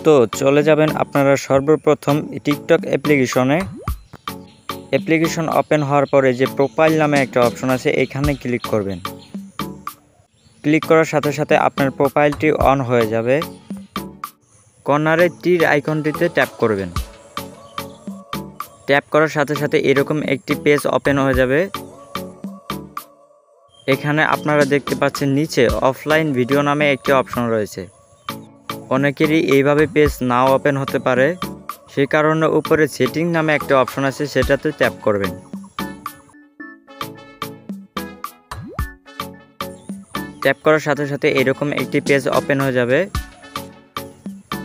তো চলে যাবেন আপনারা সর্বপ্রথম টিকটক অ্যাপ্লিকেশন ওপেন হওয়ার পরে যে প্রোফাইল নামে একটা অপশন আছে এখানে ক্লিক করবেন। ক্লিক করার সাথে সাথে আপনার প্রোফাইলটি অন হয়ে যাবে। কর্নারে তীর আইকনটিতে ট্যাপ করবেন। ট্যাপ করার সাথে সাথে এরকম একটি পেজ ওপেন হয়ে যাবে। এখানে আপনারা দেখতে পাচ্ছেন নিচে অফলাইন ভিডিও নামে একটি অপশন রয়েছে। অনেকেরই এইভাবে পেজ নাও ওপেন হতে পারে, সেই কারণে উপরে সেটিং নামে একটা অপশন আছে, সেটাতে ট্যাপ করবেন। ট্যাপ করার সাথে সাথে এরকম একটি পেজ ওপেন হয়ে যাবে।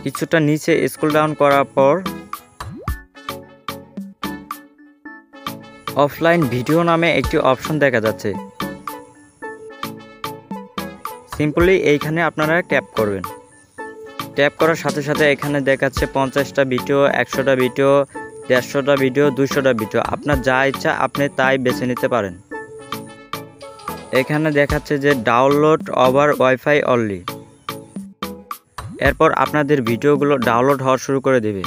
কিছুটা নিচে স্ক্রল ডাউন করার পর অফলাইন ভিডিও নামে একটি অপশন দেখা যাচ্ছে। সিম্পলি এইখানে আপনারা ট্যাপ করবেন। ট্যাপ করার সাথে সাথে এখানে দেখাচ্ছে 50টা ভিডিও, 100টা ভিডিও, 150টা ভিডিও, 200টা ভিডিও। আপনার যা ইচ্ছা আপনি তাই বেছে নিতে পারেন। এখানে দেখাচ্ছে যে ডাউনলোড ওভার ওয়াইফাই অনলি। এরপর আপনাদের ভিডিওগুলো ডাউনলোড হওয়া শুরু করে দেবে।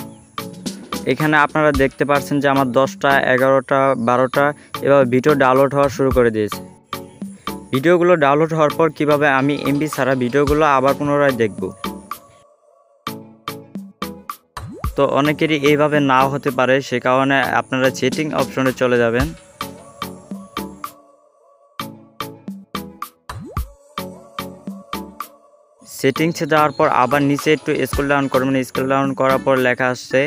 এখানে আপনারা দেখতে পাচ্ছেন যে আমার 10টা, 11টা, 12টা এভাবে ভিডিও ডাউনলোড হওয়া শুরু করে দিয়েছে। ভিডিওগুলো ডাউনলোড হওয়ার পর কিভাবে আমি এমবি ছাড়া ভিডিওগুলো আবার পুনরায় দেখব। তো অনেকেরই এইভাবে নাও হতে পারে, সে কারণে আপনারা সেটিং অপশনে চলে যাবেন। সেটিংসে যাওয়ার পর আবার নিচে একটু স্ক্রল ডাউন করবেন। স্ক্রল ডাউন করার পর লেখা আসছে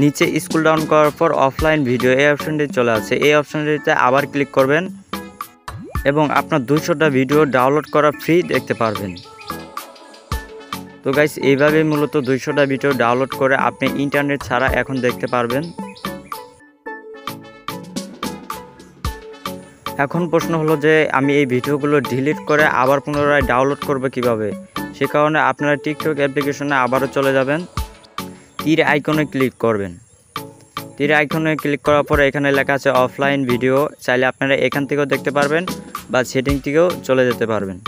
নিচে স্ক্রল ডাউন করার পর অফলাইন ভিডিও, এই অপশনটি চলে আসছে। এই অপশনটিতে আবার ক্লিক করবেন এবং আপনার 200টা ভিডিও ডাউনলোড করা ফ্রি দেখতে পারবেন। তো গাইস, এইভাবে মূলত 200টা ভিডিও ডাউনলোড করে আপনি ইন্টারনেট ছাড়া এখন দেখতে পারবেন। এখন প্রশ্ন হলো যে আমি এই ভিডিওগুলো ডিলিট করে আবার পুনরায় ডাউনলোড করব কিভাবে? সে কারণে আপনারা টিকটক অ্যাপ্লিকেশনে আবারও চলে যাবেন। তীর আইকনে ক্লিক করবেন। তীর আইকনে ক্লিক করার পরে এখানে লেখা আছে অফলাইন ভিডিও। চাইলে আপনারা এখান থেকেও দেখতে পারবেন বা সেটিং থেকেও চলে যেতে পারবেন।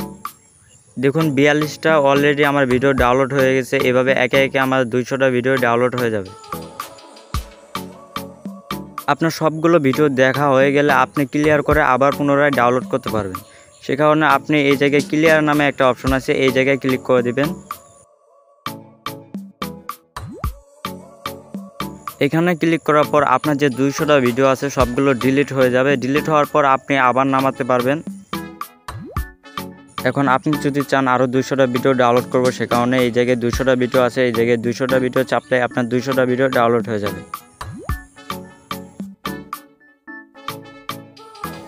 দেখুন 42টা অলরেডি আমার ভিডিও ডাউনলোড হয়ে গেছে। এভাবে একে একে আমার 200টা ভিডিও ডাউনলোড হয়ে যাবে। আপনার সবগুলো ভিডিও দেখা হয়ে গেলে আপনি ক্লিয়ার করে আবার পুনরায় ডাউনলোড করতে পারবেন। সে কারণে আপনি এই জায়গায় ক্লিয়ার নামে একটা অপশন আছে, এই জায়গায় ক্লিক করে দিবেন। এখানে ক্লিক করার পর আপনার যে 200টা ভিডিও আছে সবগুলো ডিলিট হয়ে যাবে। ডিলিট হওয়ার পর আপনি আবার নামাতে পারবেন। এখন আপনি যদি চান আরও 200টা ভিডিও ডাউনলোড করব, সে কারণে এই জায়গায় 200টা ভিডিও আছে, এই জায়গায় 200টা ভিডিও চাপলে আপনার 200টা ভিডিও ডাউনলোড হয়ে যাবে।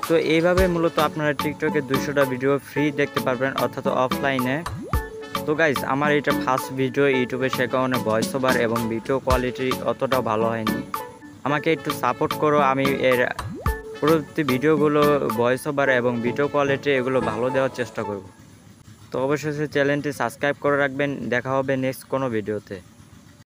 তো এইভাবে মূলত আপনারা টিকটকে 200টা ভিডিও ফ্রি দেখতে পারবেন, অর্থাৎ অফলাইনে। তো গাইস, আমার এটা ফার্স্ট ভিডিও ইউটিউবে, সে কারণে ভয়েস ওভার এবং ভিডিও কোয়ালিটি অতটা ভালো হয়নি। আমাকে একটু সাপোর্ট করো, আমি এর পরবর্তী ভিডিওগুলো ভয়েস ওভার এবং ভিডিও কোয়ালিটি এগুলো ভালো দেওয়ার চেষ্টা করব। তো অবশ্যই চ্যানেলটি সাবস্ক্রাইব করে রাখবেন। দেখা হবে নেক্সট কোনো ভিডিওতে।